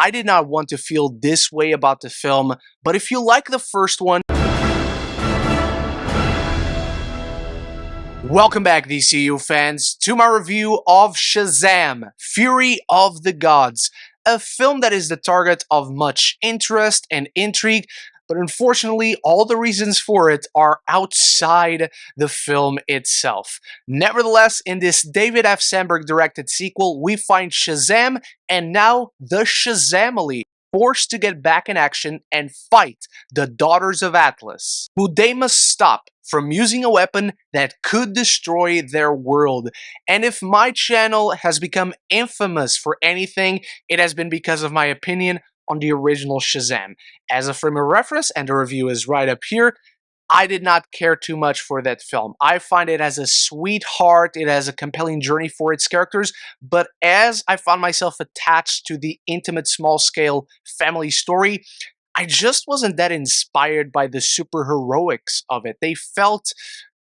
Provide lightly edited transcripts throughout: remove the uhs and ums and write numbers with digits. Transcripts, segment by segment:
I did not want to feel this way about the film, but if you like the first one, welcome back, DCEU fans, to my review of Shazam Fury of the Gods, a film that is the target of much interest and intrigue, but unfortunately, all the reasons for it are outside the film itself. Nevertheless, in this David F. Sandberg directed sequel, we find Shazam and now the Shazamily forced to get back in action and fight the Daughters of Atlas, who they must stop from using a weapon that could destroy their world. And if my channel has become infamous for anything, it has been because of my opinion on the original Shazam. As a frame of reference, and the review is right up here, I did not care too much for that film. I find it has a sweetheart, it has a compelling journey for its characters, but as I found myself attached to the intimate small-scale family story, I just wasn't that inspired by the superheroics of it. They felt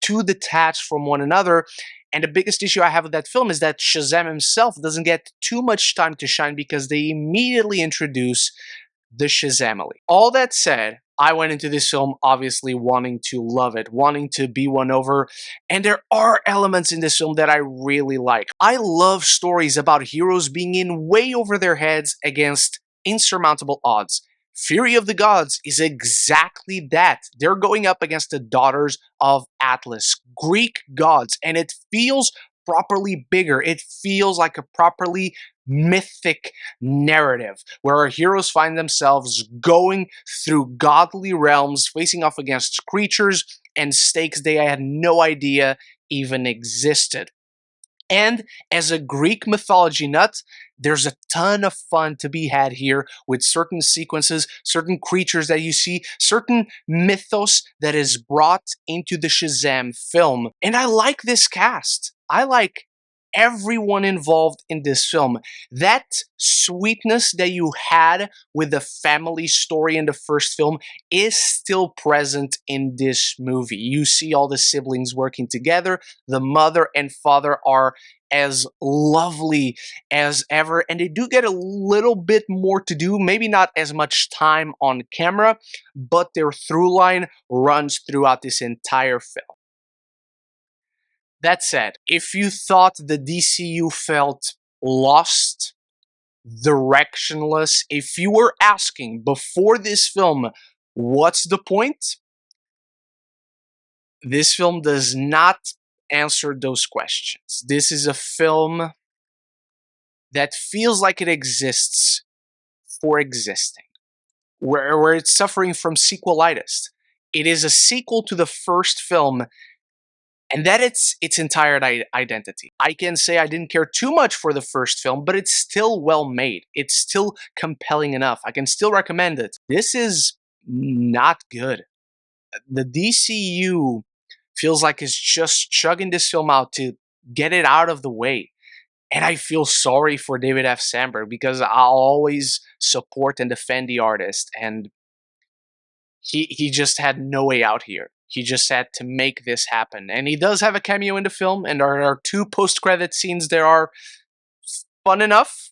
too detached from one another, and the biggest issue I have with that film is that Shazam himself doesn't get too much time to shine because they immediately introduce the Shazamily. All that said, I went into this film obviously wanting to love it, wanting to be won over, and there are elements in this film that I really like. I love stories about heroes being in way over their heads against insurmountable odds. Fury of the Gods is exactly that. They're going up against the Daughters of Atlas, Greek gods, and it feels properly bigger. It feels like a properly mythic narrative where our heroes find themselves going through godly realms, facing off against creatures and stakes they had no idea even existed. And as a Greek mythology nut, there's a ton of fun to be had here with certain sequences, certain creatures that you see, certain mythos that is brought into the Shazam film. And I like this cast. I like everyone involved in this film. That sweetness that you had with the family story in the first film is still present in this movie. You see all the siblings working together. The mother and father are as lovely as ever, and they do get a little bit more to do, maybe not as much time on camera, but their through line runs throughout this entire film. That said, if you thought the DCU felt lost, directionless, if you were asking before this film, what's the point? This film does not answer those questions. This is a film that feels like it exists for existing, where it's suffering from sequelitis. It is a sequel to the first film, and that it's its entire identity. I can say I didn't care too much for the first film, but it's still well made. It's still compelling enough. I can still recommend it. This is not good. The DCU feels like it's just chugging this film out to get it out of the way. And I feel sorry for David F. Sandberg because I'll always support and defend the artist, and he just had no way out here. He just had to make this happen. And he does have a cameo in the film, and there are 2 post-credit scenes that are fun enough.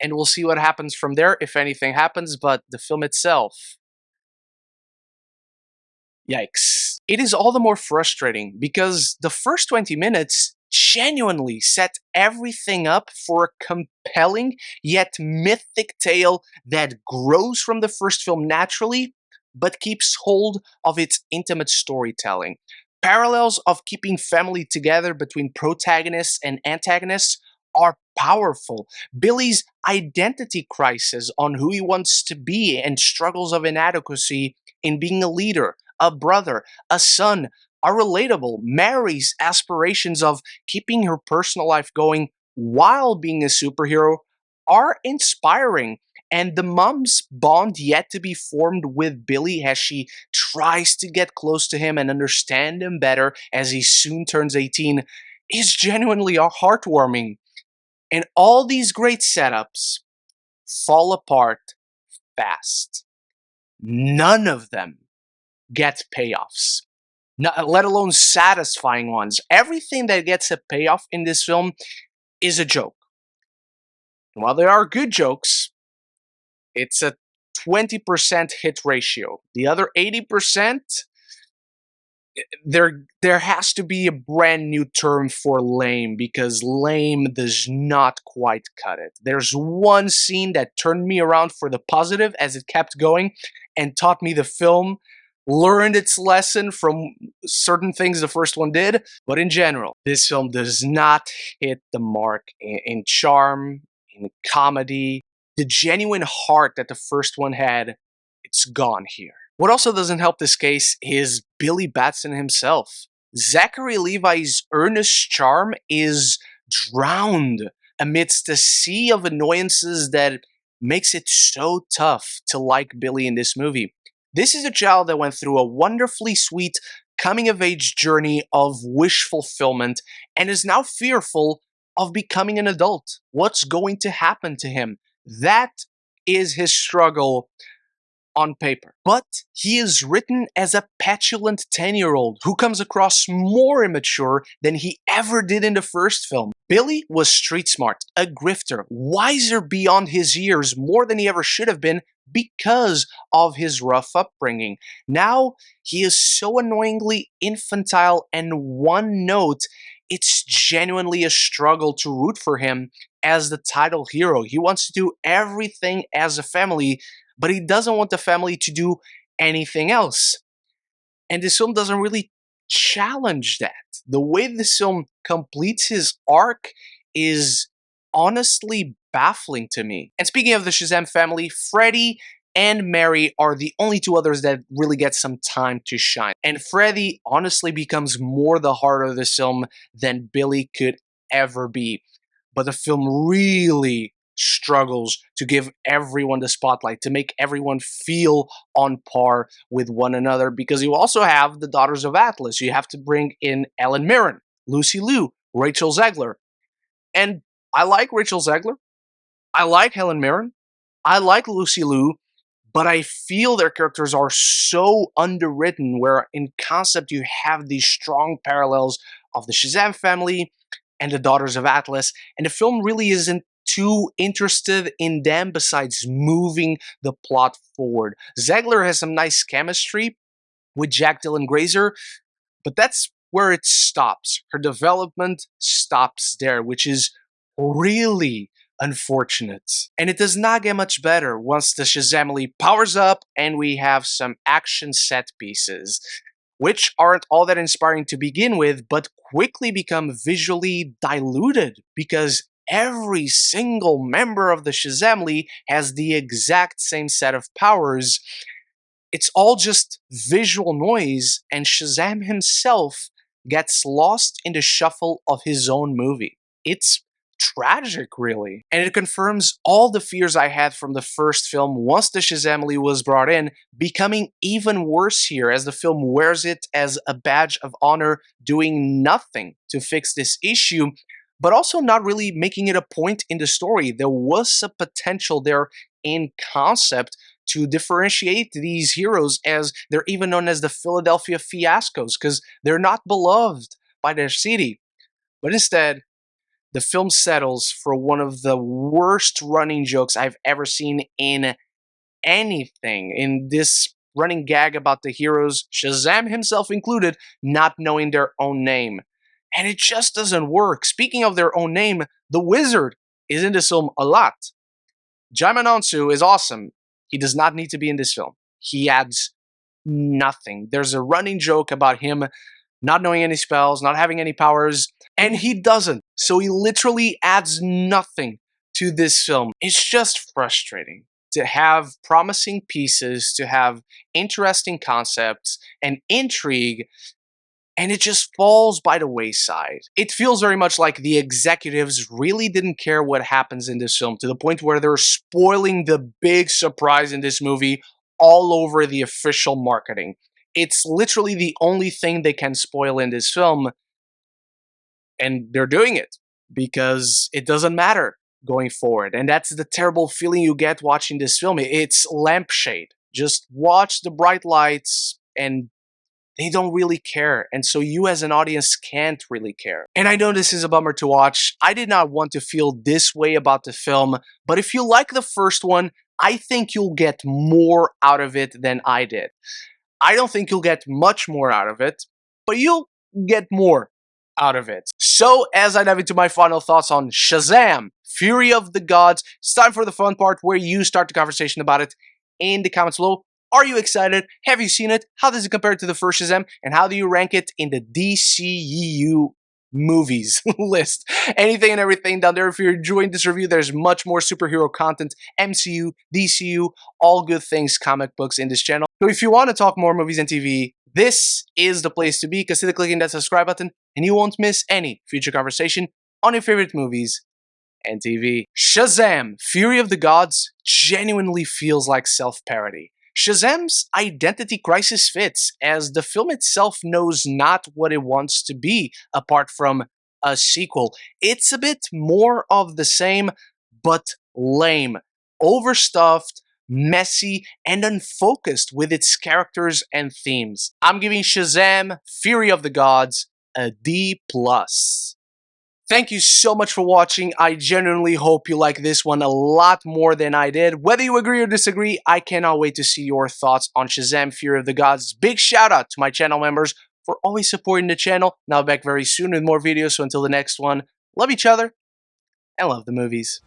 And we'll see what happens from there, if anything happens, but the film itself, yikes. It is all the more frustrating because the first 20 minutes genuinely set everything up for a compelling yet mythic tale that grows from the first film naturally, but keeps hold of its intimate storytelling. Parallels of keeping family together between protagonists and antagonists are powerful. Billy's identity crisis on who he wants to be and struggles of inadequacy in being a leader, a brother, a son are relatable. Mary's aspirations of keeping her personal life going while being a superhero are inspiring. And the mom's bond yet to be formed with Billy as she tries to get close to him and understand him better as he soon turns 18 is genuinely heartwarming. And all these great setups fall apart fast. None of them get payoffs, let alone satisfying ones. Everything that gets a payoff in this film is a joke. And while there are good jokes, It's a 20% hit ratio. The other 80%, there has to be a brand new term for lame, because lame does not quite cut it. There's one scene that turned me around for the positive as it kept going and taught me the film learned its lesson from certain things the first one did. But in general, this film does not hit the mark in charm, in comedy. The genuine heart that the first one had, it's gone here. What also doesn't help this case is Billy Batson himself. Zachary Levi's earnest charm is drowned amidst a sea of annoyances that makes it so tough to like Billy in this movie. This is a child that went through a wonderfully sweet coming-of-age journey of wish fulfillment and is now fearful of becoming an adult. What's going to happen to him? That is his struggle on paper. But he is written as a petulant 10-year-old who comes across more immature than he ever did in the first film. Billy was street smart, a grifter, wiser beyond his years, more than he ever should have been because of his rough upbringing. Now, he is so annoyingly infantile and one note, it's genuinely a struggle to root for him as the title hero. He wants to do everything as a family, but he doesn't want the family to do anything else. And this film doesn't really challenge that. The way this film completes his arc is honestly baffling to me. And speaking of the Shazam family, Freddy and Mary are the only two others that really get some time to shine. And Freddy honestly becomes more the heart of this film than Billy could ever be. But the film really struggles to give everyone the spotlight, to make everyone feel on par with one another, because you also have the Daughters of Atlas. You have to bring in Ellen Mirren, Lucy Liu, Rachel Zegler. And I like Rachel Zegler. I like Helen Mirren. I like Lucy Liu. But I feel their characters are so underwritten, where in concept you have these strong parallels of the Shazam family and the Daughters of Atlas, and the film really isn't too interested in them besides moving the plot forward. Zegler has some nice chemistry with Jack Dylan Grazer, but that's where it stops. Her development stops there, which is really unfortunate. And it does not get much better once the Shazamily powers up and we have some action set pieces, which aren't all that inspiring to begin with, but quickly become visually diluted because every single member of the Shazamily has the exact same set of powers. It's all just visual noise, and Shazam himself gets lost in the shuffle of his own movie. It's tragic, really. And it confirms all the fears I had from the first film once the Shazamily was brought in, becoming even worse here as the film wears it as a badge of honor, doing nothing to fix this issue, but also not really making it a point in the story. There was a potential there in concept to differentiate these heroes, as they're even known as the Philadelphia Fiascos, because they're not beloved by their city. But instead, the film settles for one of the worst running jokes I've ever seen in anything, in this running gag about the heroes, Shazam himself included, not knowing their own name. And it just doesn't work. Speaking of their own name, the Wizard is in this film a lot. Jaimin Onsu is awesome. He does not need to be in this film. He adds nothing. There's a running joke about him not knowing any spells, not having any powers, and he doesn't. So he literally adds nothing to this film. It's just frustrating to have promising pieces, to have interesting concepts and intrigue, and it just falls by the wayside. It feels very much like the executives really didn't care what happens in this film, to the point where they're spoiling the big surprise in this movie all over the official marketing. It's literally the only thing they can spoil in this film, and they're doing it because it doesn't matter going forward. And that's the terrible feeling you get watching this film. It's lampshade. Just watch the bright lights and they don't really care. And so you as an audience can't really care. And I know this is a bummer to watch. I did not want to feel this way about the film, but if you like the first one, I think you'll get more out of it than I did. I don't think you'll get much more out of it, but you'll get more out of it. So, as I dive into my final thoughts on Shazam, Fury of the Gods, it's time for the fun part where you start the conversation about it in the comments below. Are you excited? Have you seen it? How does it compare to the first Shazam? And how do you rank it in the DCEU movies list? Anything and everything down there. If you're enjoying this review, there's much more superhero content, MCU, DCU, all good things, comic books in this channel. So if you want to talk more movies and TV, this is the place to be. Consider clicking that subscribe button and you won't miss any future conversation on your favorite movies and TV. Shazam! Fury of the Gods genuinely feels like self-parody. Shazam's identity crisis fits, as the film itself knows not what it wants to be apart from a sequel. It's a bit more of the same, but lame, overstuffed, messy, and unfocused with its characters and themes. I'm giving Shazam Fury of the Gods a D+. Thank you so much for watching. I genuinely hope you like this one a lot more than I did. Whether you agree or disagree, I cannot wait to see your thoughts on Shazam Fury of the Gods. Big shout out to my channel members for always supporting the channel. Now back very soon with more videos, so until the next one, love each other and love the movies.